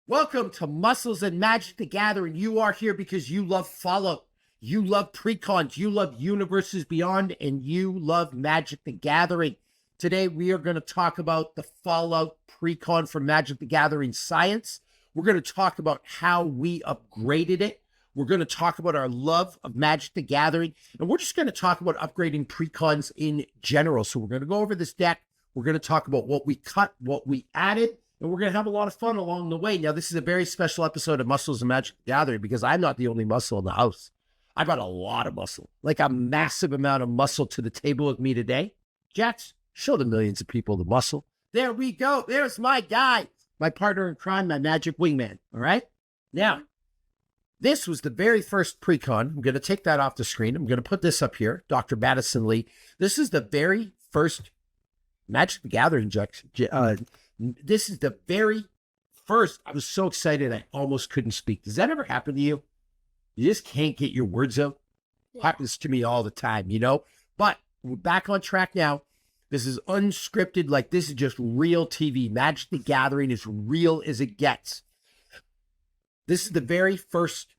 Welcome to Muscles and Magic the Gathering. You are here because you love Fallout, you love Precons, you love Universes Beyond, and you love Magic the Gathering. Today, we are going to talk about the Fallout Precon for Magic the Gathering Science. We're going to talk about how we upgraded it. We're going to talk about our love of Magic the Gathering, and we're just going to talk about upgrading Precons in general. So we're going to go over this deck. We're going to talk about what we cut, what we added, and we're going to have a lot of fun along the way. Now, this is a very special episode of Muscles and Magic the Gathering because I'm not the only muscle in the house. I brought a lot of muscle, like a massive amount of muscle to the table with me today. Jax, show the millions of people the muscle. There we go. There's my guy, my partner in crime, my magic wingman. All right? Now, this was the very first Precon. I'm going to take that off the screen. I'm going to put this up here, Dr. Madison Li. This is the very first Magic the Gathering this is the very first. I was so excited I almost couldn't speak. Does that ever happen to you? You just can't get your words out. Yeah. Happens to me all the time, you know? But we're back on track now. This is unscripted, like this is just real TV. Magic the Gathering is real as it gets. This is the very first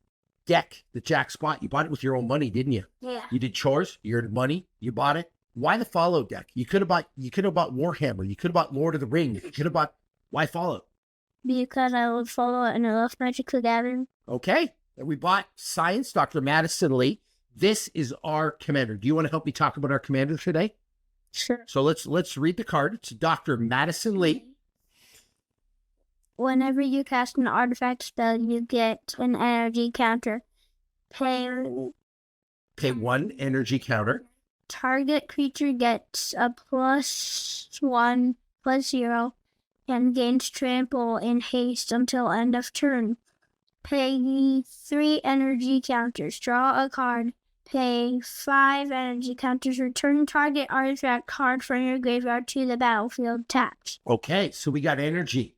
deck that Jax bought. You bought it with your own money, didn't you? Yeah. You did chores, you earned money, you bought it. Why the Fallout deck? You could have bought Warhammer. You could have bought Lord of the Rings. You could have bought, why Fallout? Because I love Fallout and I love Magic the Gathering. Okay. And we bought Science, Dr. Madison Li. This is our commander. Do you want to help me talk about our commander today? Sure. So let's read the card. It's Dr. Madison Li. Whenever you cast an artifact spell, you get an energy counter. Pay one energy counter. Target creature gets a +1/+0 and gains trample in haste until end of turn. Pay 3 energy counters. Draw a card. Pay 5 energy counters. Return target artifact card from your graveyard to the battlefield tapped. Okay, so we got energy.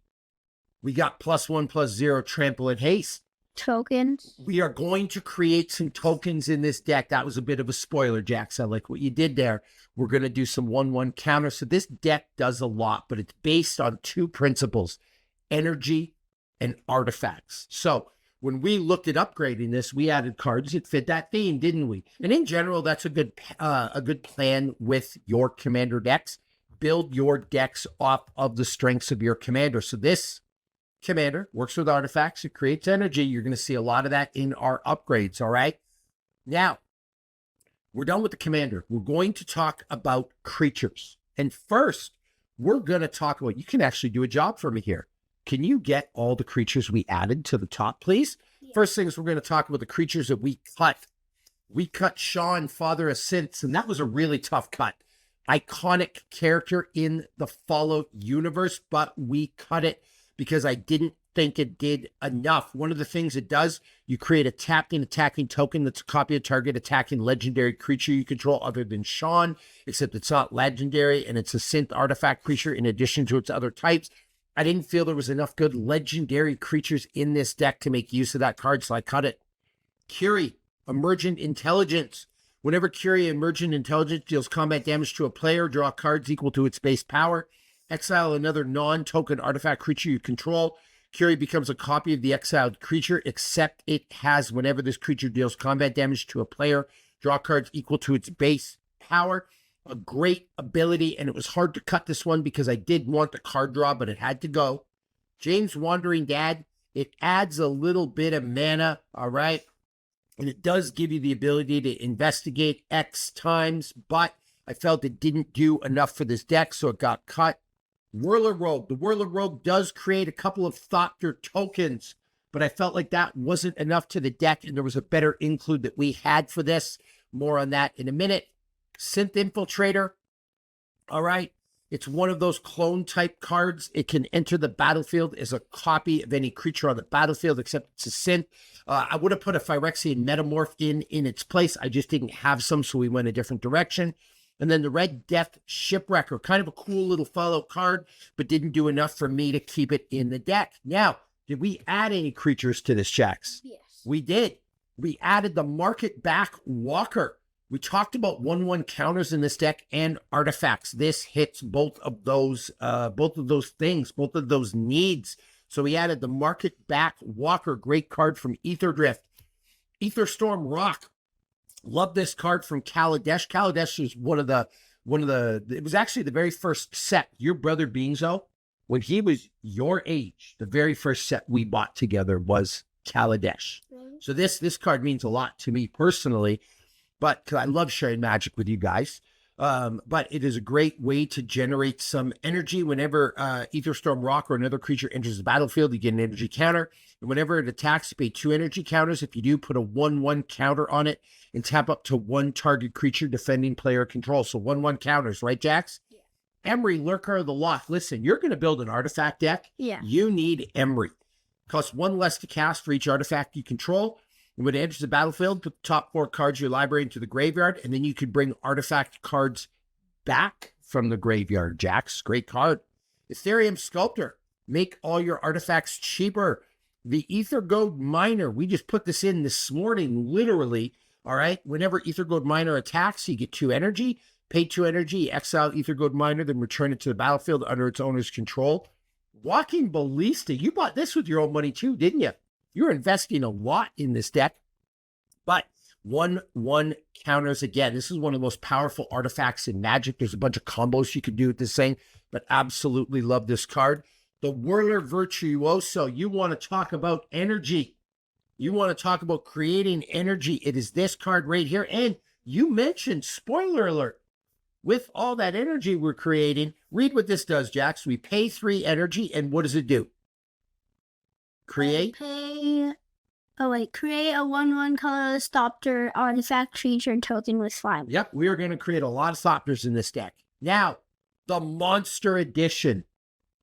We got +1/+0 trample and haste. Tokens. We are going to create some tokens in this deck. That was a bit of a spoiler, Jax. I like what you did there. We're going to do some 1/1 counters. So this deck does a lot, but it's based on 2 principles, energy and artifacts. So when we looked at upgrading this, we added cards that fit that theme, didn't we? And in general, that's a good plan with your commander decks. Build your decks off of the strengths of your commander. So this commander works with artifacts. It creates energy. You're going to see a lot of that in our upgrades. All right. Now, we're done with the commander. We're going to talk about creatures. And first, we're going to talk about, you can actually do a job for me here. Can you get all the creatures we added to the top, please? Yeah. First thing is we're going to talk about the creatures that we cut. We cut Sean, Dad.Since, and that was a really tough cut. Iconic character in the Fallout universe, but we cut it because I didn't think it did enough. One of the things it does, you create a tapped and attacking token that's a copy of target attacking legendary creature you control other than Sean, except it's not legendary, and it's a synth artifact creature in addition to its other types. I didn't feel there was enough good legendary creatures in this deck to make use of that card, so I cut it. Curie, Emergent Intelligence. Whenever Curie Emergent Intelligence deals combat damage to a player, draw cards equal to its base power. Exile another non-token artifact creature you control. Curie becomes a copy of the exiled creature, except it has, whenever this creature deals combat damage to a player, draw cards equal to its base power. A great ability, and it was hard to cut this one because I did want the card draw, but it had to go. James Wandering Dad, it adds a little bit of mana, all right? And it does give you the ability to investigate X times, but I felt it didn't do enough for this deck, so it got cut. Whirler Rogue. The Whirler Rogue does create a couple of Thopter tokens, but I felt like that wasn't enough to the deck, and there was a better include that we had for this. More on that in a minute. Synth Infiltrator. All right. It's one of those clone type cards. It can enter the battlefield as a copy of any creature on the battlefield, except it's a synth. I would have put a Phyrexian Metamorph in its place. I just didn't have some, so we went a different direction. And then the Red Death Shipwrecker, kind of a cool little Fallout card, but didn't do enough for me to keep it in the deck. Now, did we add any creatures to this, Jax? Yes. We did. We added the Market Back Walker. We talked about 1/1 counters in this deck and artifacts. This hits both of those things, both of those needs. So we added the Market Back Walker, great card from Ether Drift. Ether Storm Rock. Love this card from Kaladesh. Kaladesh is one of the, it was actually the very first set. Your brother Beanzo, when he was your age, the very first set we bought together was Kaladesh. So this card means a lot to me personally, but because I love sharing Magic with you guys. But it is a great way to generate some energy. Whenever Ether Storm Rock or another creature enters the battlefield, you get an energy counter. And whenever it attacks, you pay 2 energy counters. If you do, put a 1/1 counter on it and tap up to 1 target creature defending player control. So 1/1 counters, right, Jax? Yeah. Emery, Lurker of the Lost. Listen, you're going to build an artifact deck. Yeah. You need Emery. Costs 1 less to cast for each artifact you control. And when it enters the battlefield, put the top 4 cards of your library into the graveyard, and then you could bring artifact cards back from the graveyard, Jax. Great card. Ethereum Sculptor. Make all your artifacts cheaper. The Ether Gold Miner. We just put this in this morning, literally. All right. Whenever Ether Gold Miner attacks, you get 2 energy. Pay 2 energy, exile Ether Gold Miner, then return it to the battlefield under its owner's control. Walking Ballista. You bought this with your own money too, didn't you? You're investing a lot in this deck. But 1/1 counters again. This is one of the most powerful artifacts in Magic. There's a bunch of combos you could do with this thing, but absolutely love this card. The Whirler Virtuoso. You want to talk about energy. You want to talk about creating energy. It is this card right here. And you mentioned, spoiler alert, with all that energy we're creating, read what this does, Jax. We pay 3 energy, and what does it do? Create? Create a 1/1 colorless Thopter artifact creature token with 5. Yep, we are going to create a lot of Thopters in this deck. Now, the Monster Edition.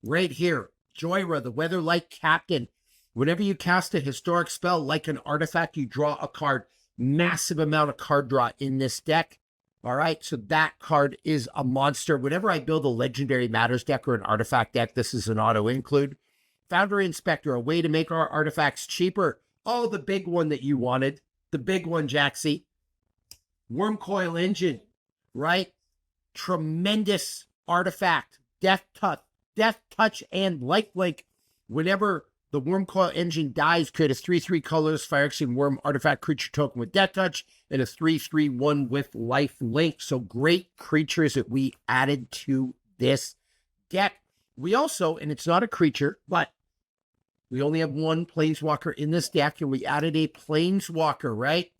Right here. Joyra, the Weatherlight Captain. Whenever you cast a historic spell like an artifact, you draw a card. Massive amount of card draw in this deck. All right, so that card is a monster. Whenever I build a Legendary Matters deck or an artifact deck, this is an auto-include. Foundry Inspector, a way to make our artifacts cheaper. Oh, the big one that you wanted. The big one, Jaxie. Wormcoil Engine, right? Tremendous artifact. Death Touch, and Lifelink. Whenever the Wormcoil Engine dies, create a 3/3 colorless Fire Extinct Worm artifact creature token with Death Touch and a 3/3/1 with Lifelink. So great creatures that we added to this deck. We also, and it's not a creature, but we only have 1 Planeswalker in this deck, and we added a Planeswalker, right?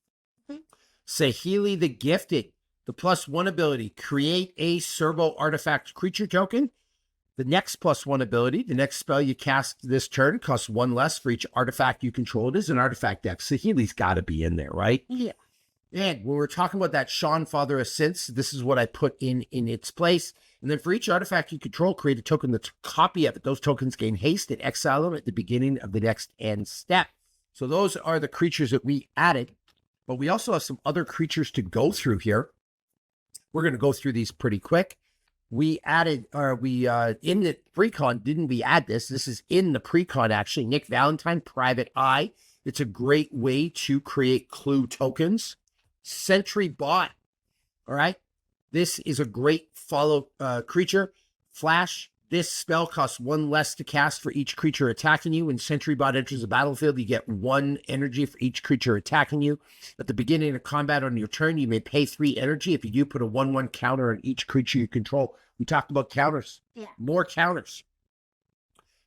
Saheeli the Gifted, the +1 ability, create a Servo artifact creature token. The next +1 ability, the next spell you cast this turn costs 1 less for each artifact you control. It is an artifact deck. Saheeli's got to be in there, right? Yeah. And when we're talking about that Sean Father of Since, this is what I put in its place. And then for each artifact you control, create a token that's a copy of it. Those tokens gain haste and exile them at the beginning of the next end step. So those are the creatures that we added. But we also have some other creatures to go through here. We're going to go through these pretty quick. We added, in the Precon, didn't we add this? This is in the Precon, actually. Nick Valentine, Private Eye. It's a great way to create clue tokens. Sentry Bot. All right. This is a great follow creature. Flash. This spell costs 1 less to cast for each creature attacking you. When Sentry Bot enters the battlefield, you get 1 energy for each creature attacking you. At the beginning of combat on your turn, you may pay 3 energy. If you do, put a 1/1 counter on each creature you control. We talked about counters. Yeah. More counters.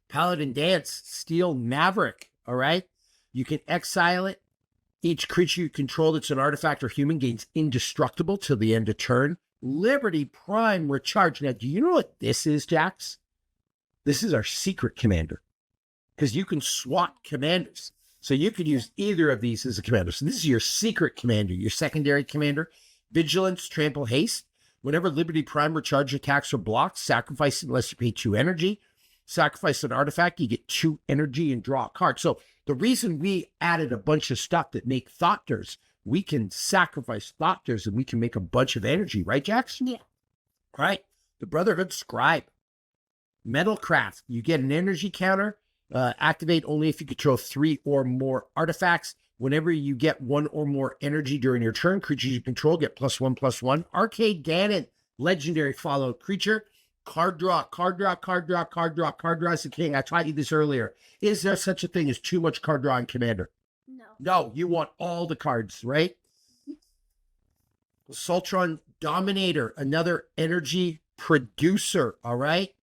Paladin Dance, Steel Maverick. All right. You can exile it. Each creature you control that's an artifact or human gains indestructible till the end of turn. Liberty Prime Recharge. Now, do you know what this is, Jax? This is our secret commander. Because you can swap commanders. So you could use either of these as a commander. So this is your secret commander, your secondary commander. Vigilance, Trample, Haste. Whenever Liberty Prime Recharge attacks or blocks, sacrifice it unless you pay 2 energy. Sacrifice an artifact, you get 2 energy and draw a card. So the reason we added a bunch of stuff that make Thopters, we can sacrifice Thopters and we can make a bunch of energy, right, Jax? Yeah. All right. The Brotherhood Scribe. Metalcraft. You get an energy counter. Activate only if you control 3 or more artifacts. Whenever you get 1 or more energy during your turn, creatures you control get +1/+1. Arcade Ganon. Legendary Fallout creature. Card draw, card draw, card draw, card draw, card draw is the king. I taught you this earlier. Is there such a thing as too much card draw in Commander? No. No, you want all the cards, right? Sultron Dominator, another energy producer, all right?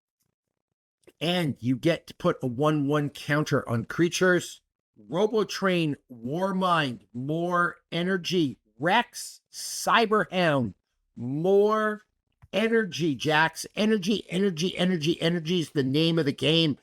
And you get to put a 1/1 counter on creatures. Robotrain, Warmind, more energy. Rex, Cyberhound, more energy, Jax. Energy, energy, energy, energy is the name of the game.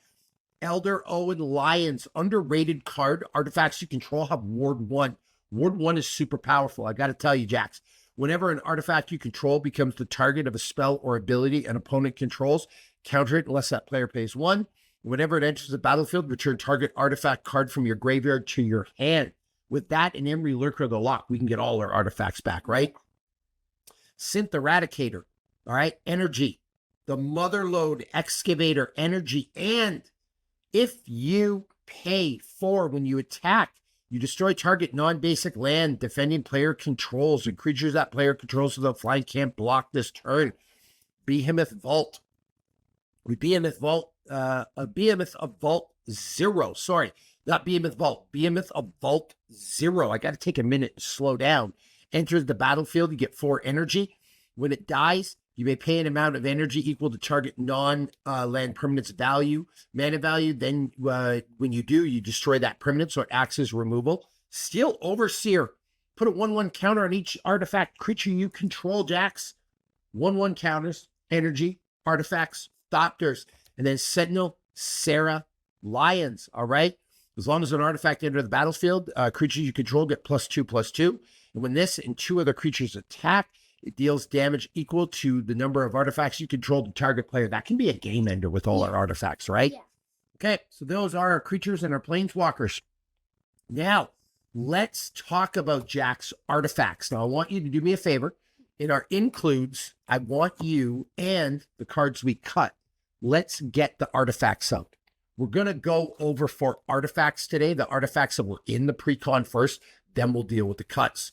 Elder Owen Lions, underrated card. Artifacts you control have Ward 1. Ward 1 is super powerful. I got to tell you, Jax. Whenever an artifact you control becomes the target of a spell or ability an opponent controls, counter it unless that player pays 1. Whenever it enters the battlefield, return target artifact card from your graveyard to your hand. With that and Emery Lurker the Lock, we can get all our artifacts back, right? Synth Eradicator, all right? Energy. The Motherlode Excavator, energy. And if you pay 4 when you attack, you destroy target non-basic land defending player controls, and creatures that player controls without flying can't block this turn. Behemoth Vault. A Behemoth of Vault 0. Sorry, not Behemoth Vault. Behemoth of Vault 0. I got to take a minute to slow down. Enters the battlefield, you get 4 energy. When it dies, you may pay an amount of energy equal to target non-land permanent's value, mana value. Then when you do, you destroy that permanent, so it acts as removal. Steel Overseer. Put a 1/1 counter on each artifact creature you control, Jax. 1/1 counters, energy, artifacts, Thopters, and then Sentinel, Sarah, Lions, all right? As long as an artifact enters the battlefield, creatures you control get +2/+2. And when this and 2 other creatures attack, it deals damage equal to the number of artifacts you control to target player. That can be a game ender with all our artifacts, right? Yeah. Okay, so those are our creatures and our planeswalkers. Now, let's talk about Jack's artifacts. Now, I want you to do me a favor. In our includes, I want you and the cards we cut. Let's get the artifacts out. We're going to go over 4 artifacts today. The artifacts that were in the pre-con first, then we'll deal with the cuts.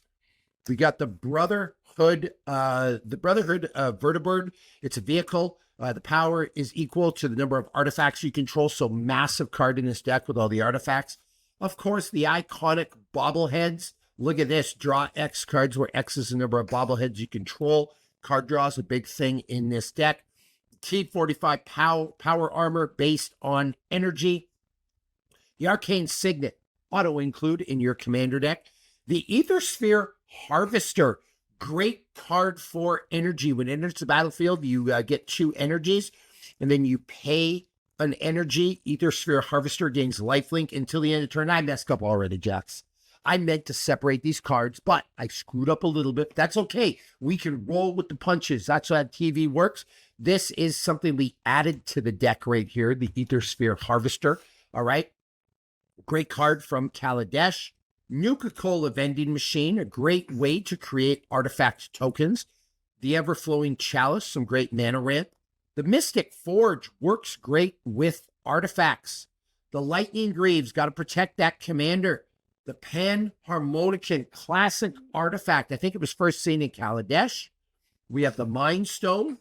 We got the Brotherhood Vertibird. It's a vehicle. The power is equal to the number of artifacts you control, so massive card in this deck with all the artifacts. Of course, the iconic bobbleheads. Look at this, draw X cards, where X is the number of bobbleheads you control. Card draw is a big thing in this deck. T45 power armor based on energy. The Arcane Signet, auto-include in your commander deck. The Aethersphere Harvester, great card for energy. When it enters the battlefield, you get 2 energies, and then you pay an energy. Aethersphere Harvester gains lifelink until the end of turn. I messed up already, Jax. I meant to separate these cards, but I screwed up a little bit. That's okay. We can roll with the punches. That's how TV works. This is something we added to the deck right here, the Aethersphere Harvester. All right. Great card from Kaladesh. Nuka-Cola Vending Machine, a great way to create artifact tokens. The Ever-Flowing Chalice, some great mana ramp. The Mystic Forge works great with artifacts. The Lightning Greaves, got to protect that commander. The Panharmonicon, classic artifact. I think it was first seen in Kaladesh. We have the Mind Stone.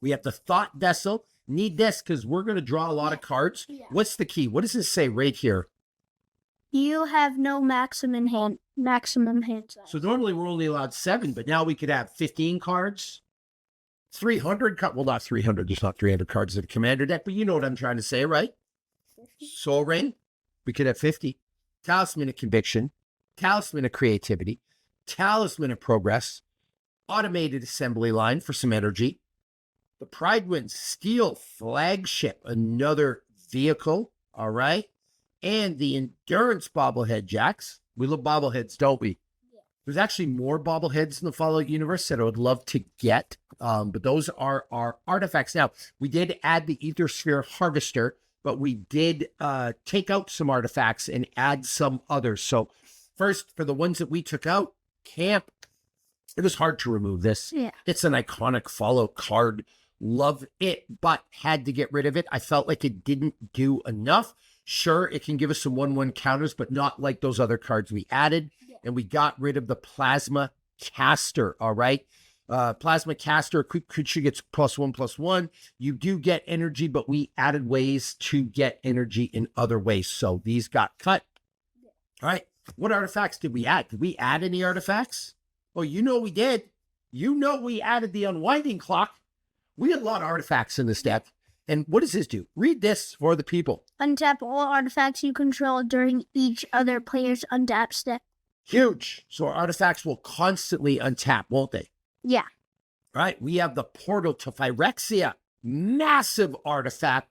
We have the Thought Vessel. Need this because we're going to draw a lot of cards. Yeah. What's the key? What does this say right here? You have no maximum hand size. So normally we're only allowed 7, but now we could have 15 cards. 300 cards. Well, not 300. There's not 300 cards in the commander deck, but you know what I'm trying to say, right? 50. Soul Ring. We could have 50. Talisman of Conviction. Talisman of Creativity. Talisman of Progress. Automated Assembly Line for some energy. The Pridewind Steel Flagship, another vehicle. All right. And the Endurance bobblehead, Jax. We love bobbleheads, don't we? Yeah. There's actually more bobbleheads in the Fallout universe that I would love to get. But those are our artifacts. Now, we did add the Aethersphere Harvester, but we did take out some artifacts and add some others. So first, for the ones that we took out, Camp. It was hard to remove this. Yeah. It's an iconic Fallout card. Love it, but had to get rid of it. I felt like it didn't do enough. Sure, it can give us some 1/1 counters, but not like those other cards we added. Yeah. And we got rid of the Plasma Caster, all right? Plasma Caster, creature gets +1/+1. You do get energy, but we added ways to get energy in other ways. So these got cut. All right. What artifacts did we add? Did we add any artifacts? Oh, you know we did. You know we added the unwinding clock. We had a lot of artifacts in this deck. And what does this do? Read this for the people. Untap all artifacts you control during each other player's untap step. Huge. So our artifacts will constantly untap, won't they? Yeah. All right. We have the Portal to Phyrexia. Massive artifact.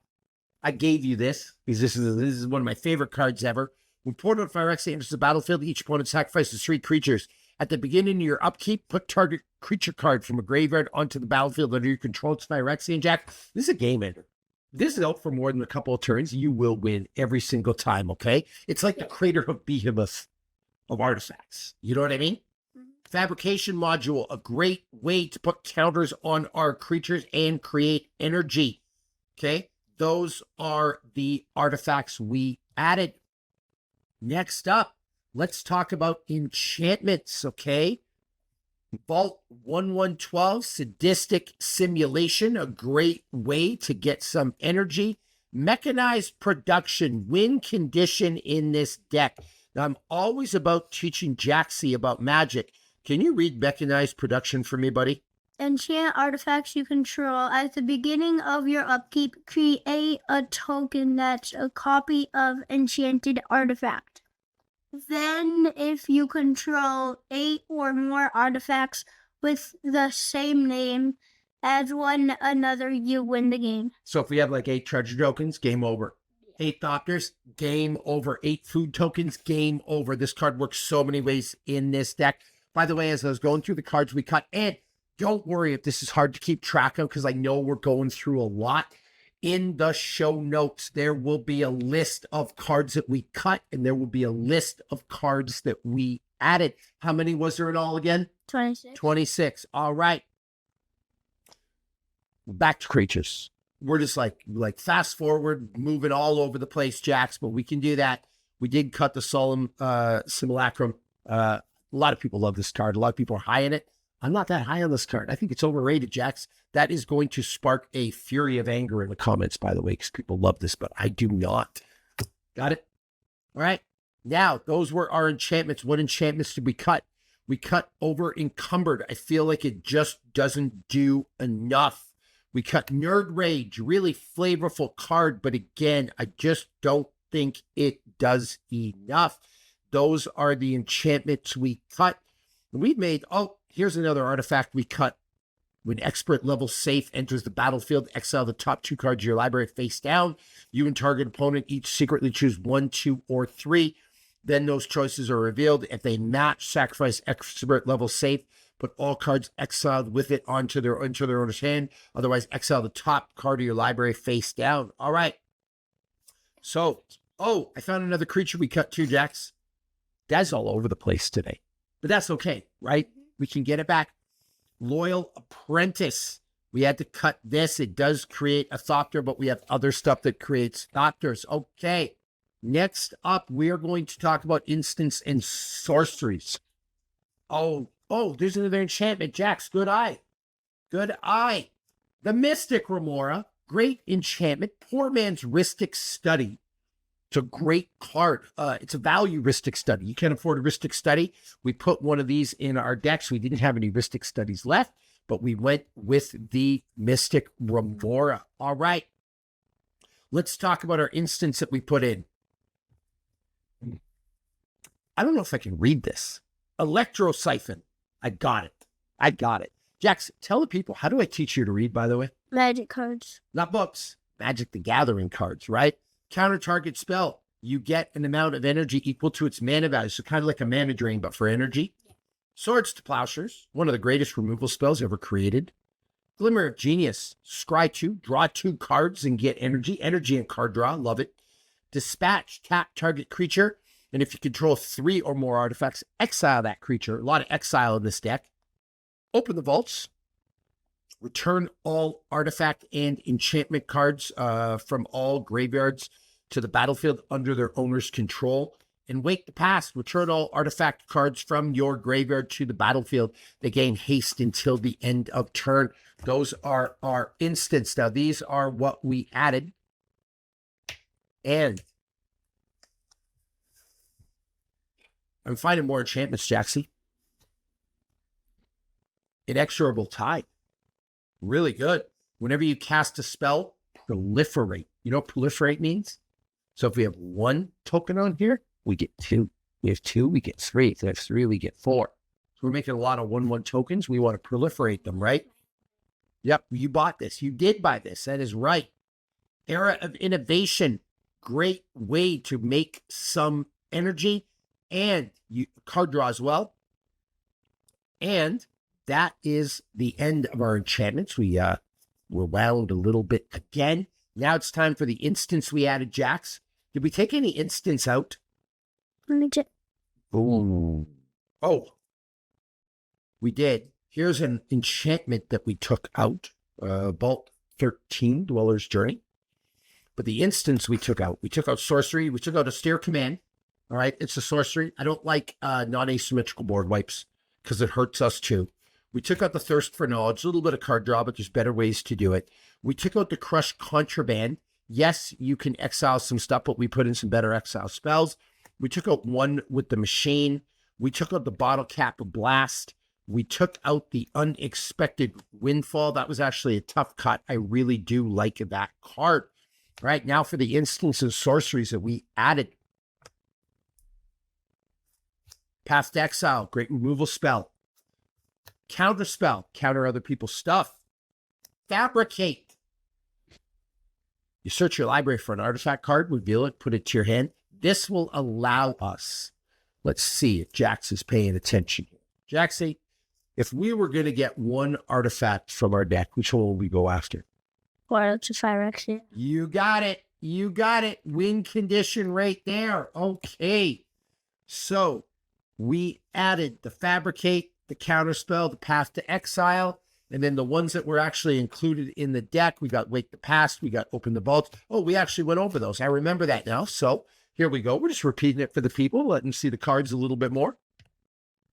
I gave you this because this is one of my favorite cards ever. When Portal to Phyrexia enters the battlefield, each opponent sacrifices 3 creatures. At the beginning of your upkeep, put target creature card from a graveyard onto the battlefield under your control. It's Phyrexian, Jack. This is a game ender. This is out for more than a couple of turns. You will win every single time, okay? It's like the Crater of Behemoth of artifacts. You know what I mean? Fabrication module, a great way to put counters on our creatures and create energy. Okay? Those are the artifacts we added. Next up, let's talk about enchantments, okay? Vault 1112, Sadistic Simulation, a great way to get some energy. Mechanized Production, win condition in this deck. Now, I'm always about teaching Jaxie about magic. Can you read Mechanized Production for me, buddy? Enchant artifacts you control. At the beginning of your upkeep, create a token that's a copy of enchanted artifact. Then, if you control 8 or more artifacts with the same name as one another, you win the game. So if we have like 8 treasure tokens, game over. 8 Thopters, game over. 8 food tokens, game over. This card works so many ways in this deck. By the way, as I was going through the cards we cut, and don't worry if this is hard to keep track of because I know we're going through a lot. In the show notes, there will be a list of cards that we cut, and there will be a list of cards that we added. How many was there in all again? 26. 26. All right. Back to creatures. We're just like fast forward, moving all over the place, Jax, but we can do that. We did cut the Solemn Simulacrum. A lot of people love this card. A lot of people are high in it. I'm not that high on this card. I think it's overrated, Jax. That is going to spark a fury of anger in the comments, by the way, because people love this, but I do not. Got it? All right. Now, those were our enchantments. What enchantments did we cut? We cut over Encumbered. I feel like it just doesn't do enough. We cut Nerd Rage, really flavorful card, but again, I just don't think it does enough. Those are the enchantments we cut. We made, here's another artifact we cut. When expert level safe enters the battlefield, exile the top 2 cards of your library face down. You and target opponent each secretly choose 1, 2, or 3. Then those choices are revealed. If they match, sacrifice expert level safe. Put all cards exiled with it onto their owner's hand. Otherwise, exile the top card of your library face down. All right. So, I found another creature we cut too, Jax. That's all over the place today. But that's okay, right? We can get it back. Loyal Apprentice. We had to cut this. It does create a Thopter, but we have other stuff that creates Thopters. Okay. Next up, we are going to talk about instants and sorceries. Oh, there's another enchantment. Jax, good eye. Good eye. The Mystic Remora. Great enchantment. Poor man's Ristic Study. It's a great card. It's a value Ristic Study. You can't afford a Ristic Study. We put one of these in our decks. We didn't have any Ristic Studies left, but we went with the Mystic Remora. All right. Let's talk about our instance that we put in. I don't know if I can read this. Electro Siphon. I got it. Jax, tell the people, how do I teach you to read, by the way? Magic cards. Not books. Magic the Gathering cards, right? Counter target spell. You get an amount of energy equal to its mana value. So kind of like a mana drain, but for energy. Swords to Plowshares. One of the greatest removal spells ever created. Glimmer of Genius. Scry 2. Draw 2 cards and get energy. Energy and card draw. Love it. Dispatch. Tap target creature. And if you control 3 or more artifacts, exile that creature. A lot of exile in this deck. Open the vaults. Return all artifact and enchantment cards from all graveyards to the battlefield under their owner's control. And Wake the Past. Return all artifact cards from your graveyard to the battlefield. They gain haste until the end of turn. Those are our instants. Now, these are what we added. And I'm finding more enchantments, Jaxie. Inexorable Tide. Really good. Whenever you cast a spell, proliferate. You know what proliferate means? So if we have one token on here, we get two. We have two, we get three. If we have three, we get four. So we're making a lot of 1/1 tokens. We want to proliferate them, right? Yep, you bought this. You did buy this. That is right. Era of Innovation. Great way to make some energy and card draw as well. And that is the end of our enchantments. We're wound a little bit again. Now it's time for the instants we added, Jax. Did we take any instants out? Let me check. Ooh. Oh, we did. Here's an enchantment that we took out. Vault 13, Dweller's Journey. But the instants we took out Sorcery. We took out Austere Command. All right, it's a sorcery. I don't like non-asymmetrical board wipes because it hurts us too. We took out the Thirst for Knowledge, a little bit of card draw, but there's better ways to do it. We took out the Crush Contraband. Yes, you can exile some stuff, but we put in some better exile spells. We took out one with the Machine. We took out the Bottle Cap Blast. We took out the Unexpected Windfall. That was actually a tough cut. I really do like that card. All right, now for the instances sorceries that we added. Path to Exile, great removal spell. Counter spell, counter other people's stuff. Fabricate. You search your library for an artifact card, reveal it, put it to your hand. This will allow us. Let's see if Jax is paying attention. Jaxie, if we were going to get one artifact from our deck, which one will we go after? Portal to Phyrexia. You got it. You got it. Win condition right there. Okay. So we added the Fabricate, the Counterspell, the Path to Exile, and then the ones that were actually included in the deck. We got Wake the Past. We got Open the Vault. Oh, we actually went over those. I remember that now. So here we go. We're just repeating it for the people, letting them see the cards a little bit more.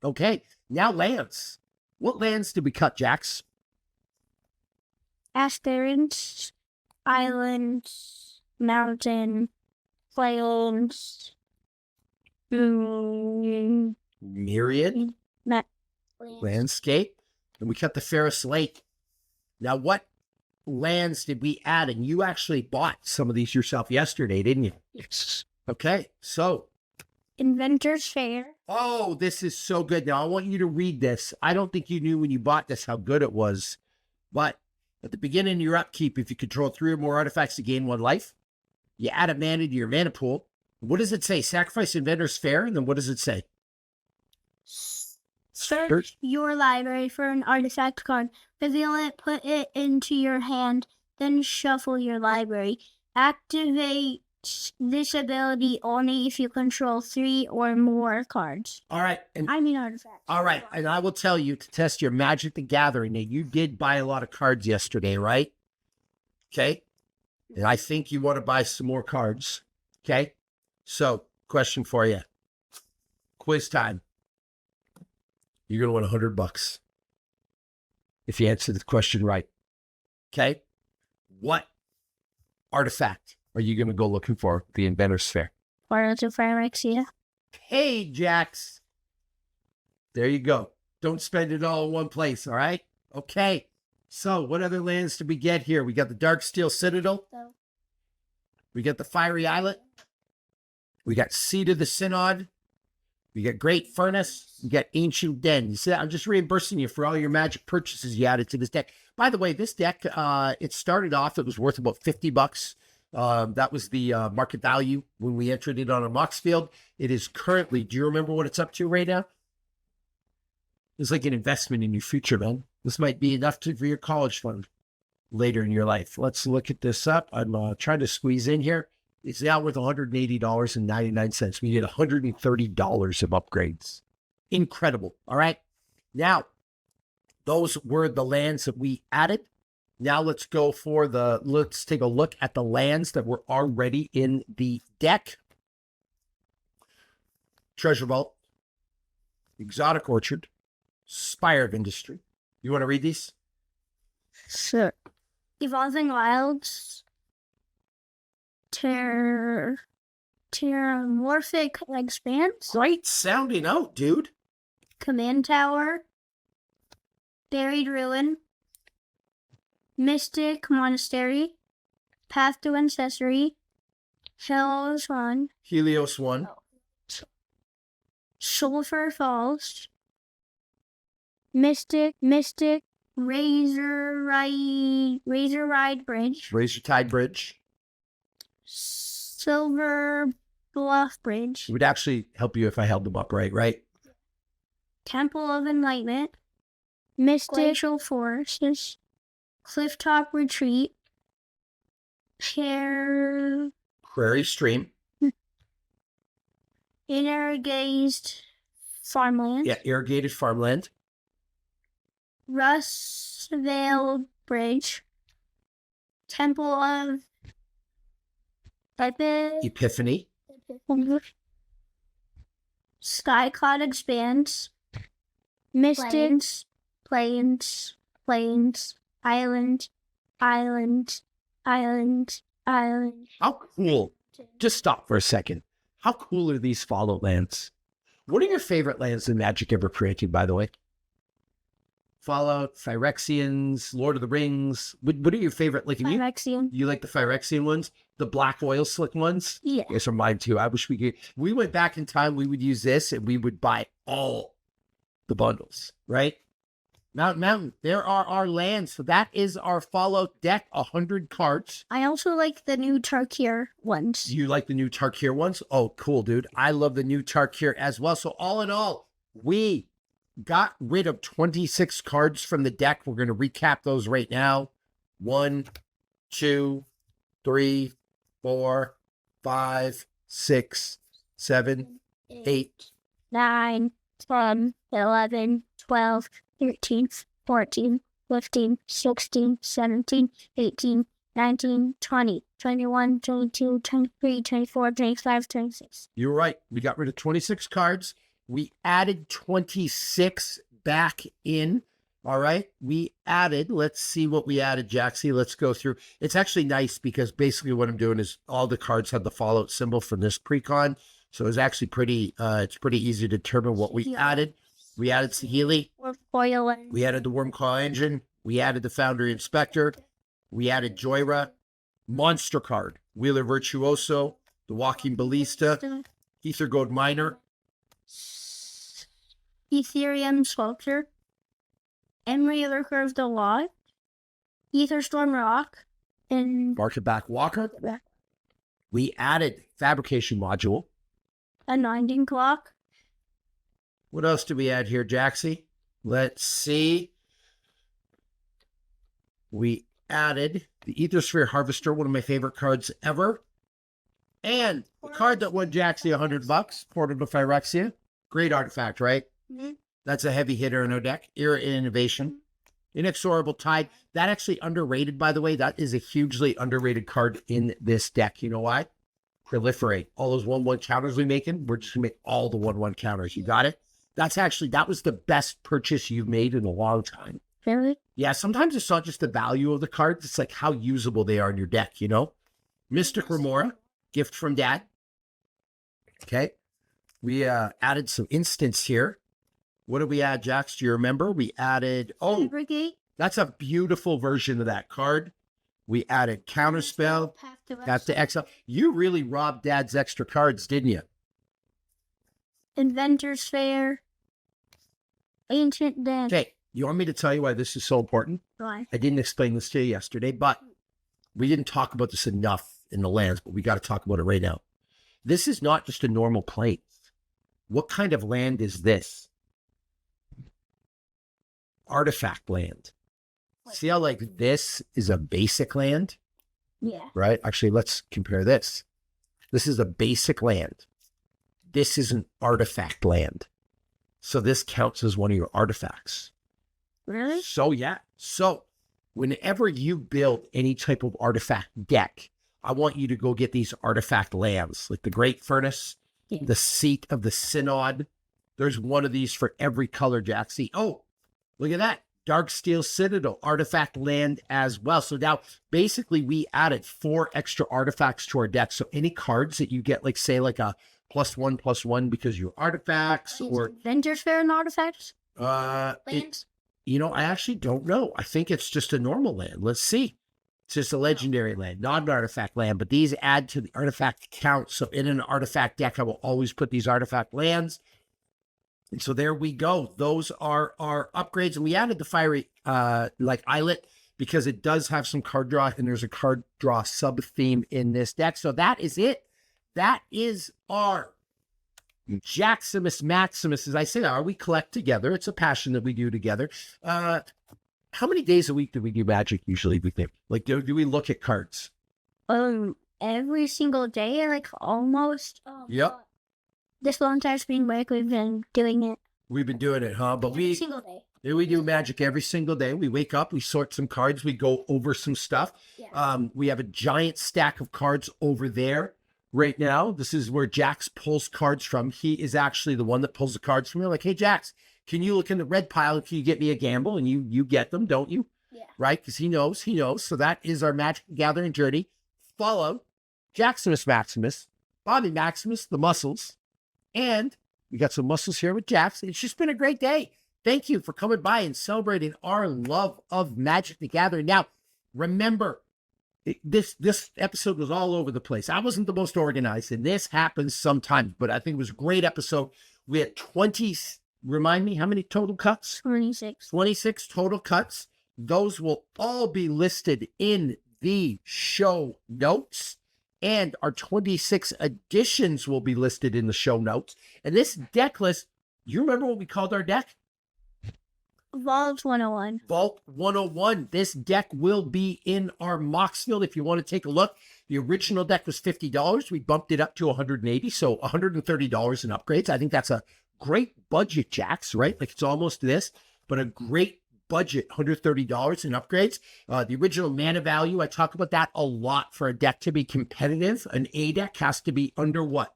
Okay. Now lands. What lands did we cut, Jax? Asteroids, islands, mountain, plains, Myriad, landscape, and we cut the Ferris Lake. Now, what lands did we add? And you actually bought some of these yourself yesterday, didn't you? Yes. Okay, so. Inventor's Fair. Oh, this is so good. Now, I want you to read this. I don't think you knew when you bought this how good it was, but at the beginning of your upkeep, if you control 3 or more artifacts to gain 1 life, you add a mana to your mana pool. What does it say? Sacrifice Inventor's Fair, and then what does it say? Search your library for an artifact card. Reveal it, put it into your hand, then shuffle your library. Activate this ability only if you control 3 or more cards. All right. And artifacts. All right. And I will tell you to test your Magic the Gathering. Now, you did buy a lot of cards yesterday, right? Okay. And I think you want to buy some more cards. Okay. So, question for you. Quiz time. You're going to win $100 if you answer the question right. Okay. What artifact are you going to go looking for the Inventor's Fair? Portal to Phyrexia. Hey, Jax. There you go. Don't spend it all in one place, all right? Okay. So what other lands did we get here? We got the Darksteel Citadel. We got the Fiery Islet. We got Seed of the Synod. We got Great Furnace. We got Ancient Den. You see, I'm just reimbursing you for all your Magic purchases you added to this deck. By the way, this deck, it started off, it was worth about $50. That was the market value when we entered it on a Moxfield. It is currently, do you remember what it's up to right now? It's like an investment in your future, man. This might be enough for your college fund later in your life. Let's look at this up. I'm trying to squeeze in here. It's now worth $180.99. We did $130 of upgrades. Incredible. All right. Now, those were the lands that we added. Now let's take a look at the lands that were already in the deck. Treasure Vault, Exotic Orchard, Spire of Industry. You want to read these? Sure. Evolving Wilds, Terramorphic Expanse, Great sounding out, dude. Command Tower, Buried Ruin, Mystic Monastery, Path to Ancestry, Helios 1, Helios 1, Sulphur Falls, Mystic, Razor Ride Bridge, Razor Tide Bridge. Silver Bluff Bridge, It would actually help you if I held them upright, right? Temple of Enlightenment, Mystical Forests, Clifftop Retreat, Prairie Stream. Irrigated Farmland, Yeah, irrigated farmland. Rustvale Bridge, Temple of Epiphany. Skycloud Expanse, Mystics, Plains, Island. How cool. Just stop for a second. How cool are these Fallout lands? What are your favorite lands in Magic ever created, by the way? Fallout, Phyrexians, Lord of the Rings. What are your favorite? Like, Phyrexian. you like the Phyrexian ones? The black oil slick ones? Yeah. Yes, are mine too. I wish we could. We went back in time, we would use this and we would buy all the bundles, right? Mountain, there are our lands. So that is our Fallout deck, 100 cards. I also like the new Tarkir ones. You like the new Tarkir ones? Oh, cool, dude. I love the new Tarkir as well. So all in all, we got rid of 26 cards from the deck. We're going to recap those right now. 1, 2, 3, 4, 5, 6, 7, 8, 9, 10, 11, 12, 13, 14, 15, 16, 17, 18, 19, 20, 21, 22, 23, 24, 25, 26. You're right. We got rid of 26 cards. We added 26 back in. All right. We added, let's see what we added, Jaxie. Let's go through. It's actually nice because basically what I'm doing is all the cards have the Fallout symbol from this precon. So it's actually pretty easy to determine what we added. We added Sahili. We added the Wormclaw Engine. We added the Foundry Inspector. We added Joyra. Monster card. Wheeler Virtuoso. The Walking Ballista. Ether Gold Miner. Ethereum Sculptor. Emery Lurker of the Law. Aetherstorm Rock. And Market-Back Walker. We added Fabrication Module. a Ninding Clock. What else do we add here, Jaxie? Let's see. We added the Ethersphere Harvester, one of my favorite cards ever. And the card that won Jaxie $100, Portal to Phyrexia. Great artifact, right? Mm-hmm. That's a heavy hitter in our deck. Era Innovation. Inexorable Tide. That actually underrated, by the way. That is a hugely underrated card in this deck. You know why? Proliferate. All those 1/1 counters we making, we're just going to make all the 1/1 counters. You got it? That was the best purchase you've made in a long time. Really? Yeah, sometimes it's not just the value of the cards, it's like how usable they are in your deck, you know? Mystic Remora, gift from Dad. Okay. We added some instants here. What did we add, Jax? Do you remember? We added, Fabricate. that's a beautiful version of that card. We added Counterspell, Path to Exile. You really robbed Dad's extra cards, didn't you? Inventor's Fair. Ancient Den. Okay, you want me to tell you why this is so important? Why? I didn't explain this to you yesterday, but we didn't talk about this enough in the lands, but we got to talk about it right now. This is not just a normal plane. What kind of land is this? Artifact land. See how like this is a basic land, Yeah. right? Actually, let's compare this. This is a basic land. This is an artifact land. So this counts as one of your artifacts. Really? So yeah. So whenever you build any type of artifact deck, I want you to go get these artifact lands, like the Great Furnace, the seat of the synod. There's one of these for every color, Jack. See, oh, look at that. Darksteel Citadel, artifact land as well. So now, basically, we added 4 extra artifacts to our deck. So any cards that you get, like, say, like a +1/+1 because you're artifacts or... Vendor's Fair and artifacts? Lands? I actually don't know. I think it's just a normal land. Let's see. It's just a legendary land, not an artifact land, but these add to the artifact count. So in an artifact deck, I will always put these artifact lands. And so there we go. Those are our upgrades. And we added the fiery islet because it does have some card draw, and there's a card draw sub-theme in this deck. So that is it. That is our Jaximus Maximus. As I say, we collect together. It's a passion that we do together. How many days a week do we do Magic usually, we think? Like, do we look at cards? Every single day, like almost. Yep. This whole entire spring break, we've been doing it. We've been doing it, huh? But every single day. We do Magic every single day. We wake up, we sort some cards, we go over some stuff. Yeah. We have a giant stack of cards over there right now. This is where Jax pulls cards from. He is actually the one that pulls the cards from. We're like, hey, Jax, can you look in the red pile? Can you get me a gamble? And you get them, don't you? Yeah. Right? Because he knows. So that is our Magic Gathering journey. Follow Jaximus Maximus, Bobby Maximus, the muscles. And we got some muscles here with Jax. It's just been a great day. Thank you for coming by and celebrating our love of Magic the Gathering. Now, remember, this episode was all over the place. I wasn't the most organized, and this happens sometimes, but I think it was a great episode. We had 20, remind me, how many total cuts? 26. 26 total cuts. Those will all be listed in the show notes. And our 26 editions will be listed in the show notes. And this deck list, you remember what we called our deck? Vault 101. Vault 101. This deck will be in our Moxfield if you want to take a look. The original deck was $50. We bumped it up to $180, so $130 in upgrades. I think that's a great budget, Jax, right? Like it's almost this, but a great budget, $130 in upgrades. The original mana value, I talk about that a lot. For a deck to be competitive, an A deck has to be under what?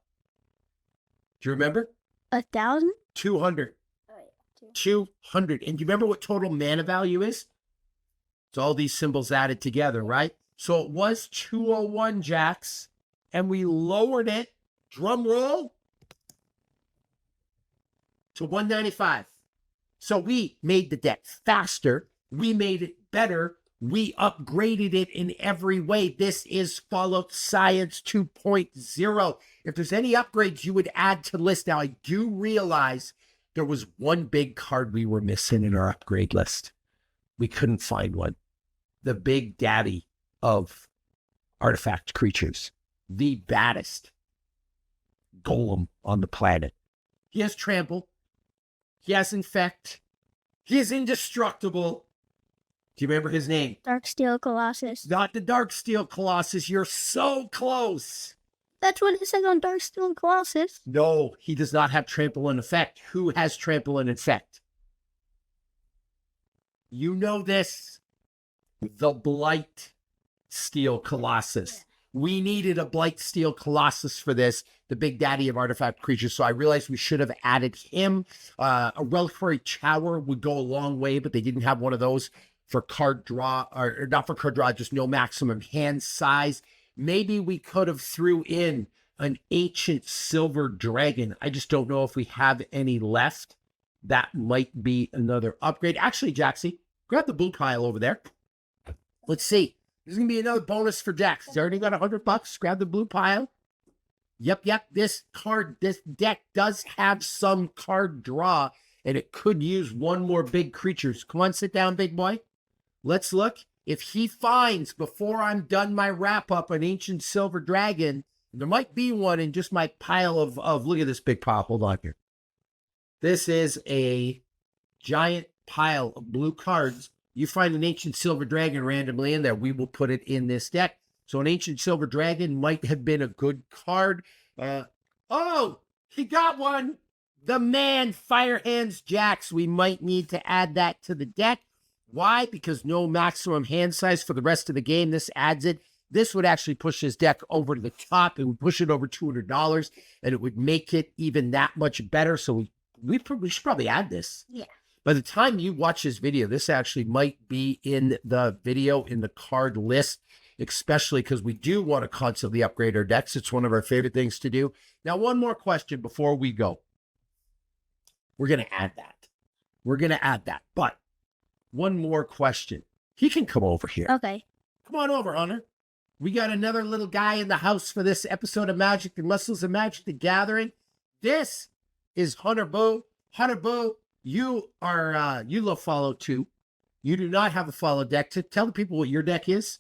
Do you remember? 1,000? 200. 200. And do you remember what total mana value is? It's all these symbols added together, right? So it was 201, Jax, and we lowered it, drum roll, to 195. So we made the deck faster, we made it better, we upgraded it in every way. This is Fallout Science 2.0. If there's any upgrades you would add to the list, now I do realize there was one big card we were missing in our upgrade list. We couldn't find one. The big daddy of artifact creatures. The baddest golem on the planet. He has trample. He has infect. He is indestructible. Do you remember his name? Darksteel Colossus. Not the Darksteel Colossus. You're so close. That's what it says on Darksteel Colossus. No, he does not have trample and effect. Who has trample and effect? You know this. The Blight Steel Colossus. We needed a Blight Steel Colossus for this, the big daddy of artifact creatures. So I realized we should have added him. A Reliquary Tower would go a long way, but they didn't have one of those for card draw, or not for card draw, just no maximum hand size. Maybe we could have threw in an Ancient Silver Dragon. I just don't know if we have any left. That might be another upgrade. Actually, Jaxie, grab the blue pile over there. Let's see. There's going to be another bonus for Jax. He's already got $100. Grab the blue pile. Yep. This deck does have some card draw, and it could use one more big creatures. Come on, sit down, big boy. Let's look. If he finds, before I'm done my wrap-up, an Ancient Silver Dragon, there might be one in just my pile of look at this big pile. Hold on here. This is a giant pile of blue cards. You find an Ancient Silver Dragon randomly in there, we will put it in this deck. So an Ancient Silver Dragon might have been a good card. Oh, he got one. The man, Fire Hands Jax. We might need to add that to the deck. Why? Because no maximum hand size for the rest of the game. This adds it. This would actually push this deck over to the top. It would push it over $200, and it would make it even that much better. So we should probably add this. Yeah. By the time you watch this video, this actually might be in the video in the card list, especially because we do want to constantly upgrade our decks. It's one of our favorite things to do. Now, one more question before we go. We're going to add that. We're going to add that. But one more question. He can come over here. Okay. Come on over, Hunter. We got another little guy in the house for this episode of Magic and Muscles and Magic the Gathering. This is Hunter Boo. Hunter Boo, you are you love Fallout too. You do not have a Fallout deck. Tell the people what your deck is.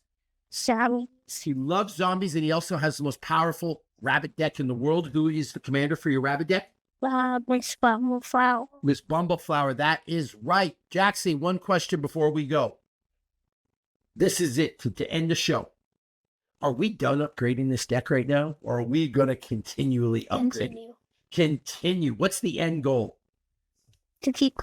Saddle. He loves zombies, and he also has the most powerful rabbit deck in the world. Who is the commander for your rabbit deck? Miss Bumbleflower. Miss Bumbleflower. That is right. Jackson, one question before we go. This is it to end the show. Are we done upgrading this deck right now, or are we going to continually upgrade? Continue. What's the end goal? To keep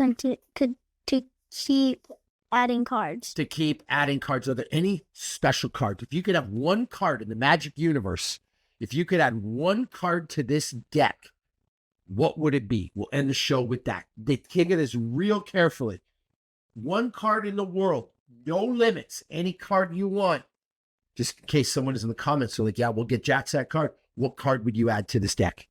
adding cards. To keep adding cards. Are there any special cards? If you could have one card in the Magic universe, if you could add one card to this deck, what would it be? We'll end the show with that. Take this real carefully. One card in the world, no limits, any card you want. Just in case someone is in the comments, so like, yeah, we'll get Jack's that card. What card would you add to this deck?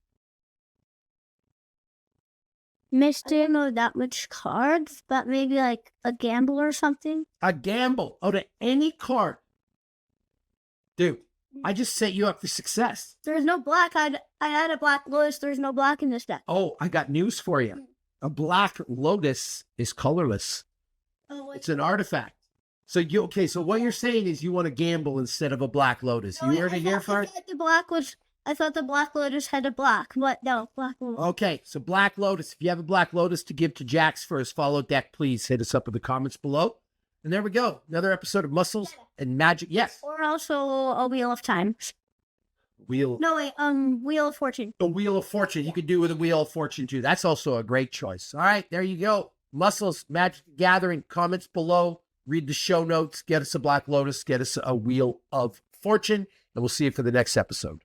Didn't know that much cards, but maybe like a gamble or something. A gamble out of any card. Dude, I just set you up for success. There's no black. I had a Black Lotus. There's no black in this deck. Oh, I got news for you. A Black Lotus is colorless. Oh, it's an artifact. So so what you're saying is you want to gamble instead of a Black Lotus. You heard it here first? I thought the Black Lotus had a black, but no, Black Lotus. Okay, so Black Lotus. If you have a Black Lotus to give to Jax for his follow deck, please hit us up in the comments below. And there we go. Another episode of Muscles and Magic. Yes. Or also a Wheel of Time. Wheel of Fortune. A Wheel of Fortune. You could do with a Wheel of Fortune too. That's also a great choice. All right, there you go. Muscles, Magic the Gathering. Comments below. Read the show notes. Get us a Black Lotus. Get us a Wheel of Fortune. And we'll see you for the next episode.